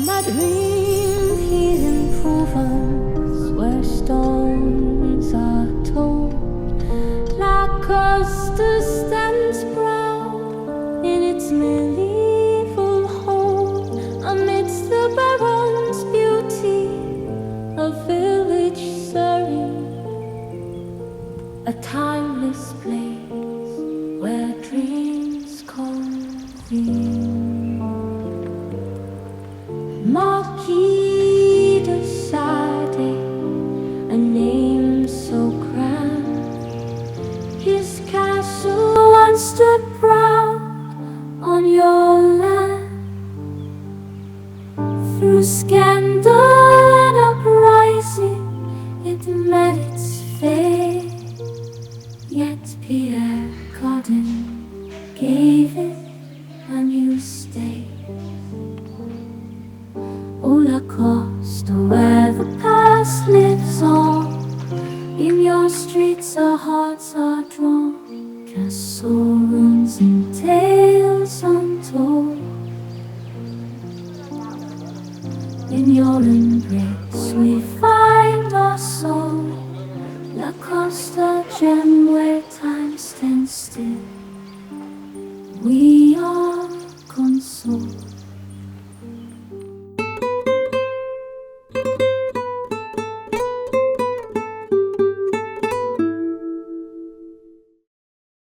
my dream here in Provence, where stones are told. Lacoste stands proud in its medieval home, amidst the Baron's beauty, a village serene, a timeless place where dreams convene. Marquis de Sade, a name so grand, his castle once stood proud on your land. Through scandal and uprising, it met its fate, yet Pierre Cardin gave it a new state. Oh, Lacoste, where the past lives on, in your streets our hearts are drawn, castle ruins and tales untold. In your embrace we find our soul, Lacoste, a gem where time stands still. We are consoled.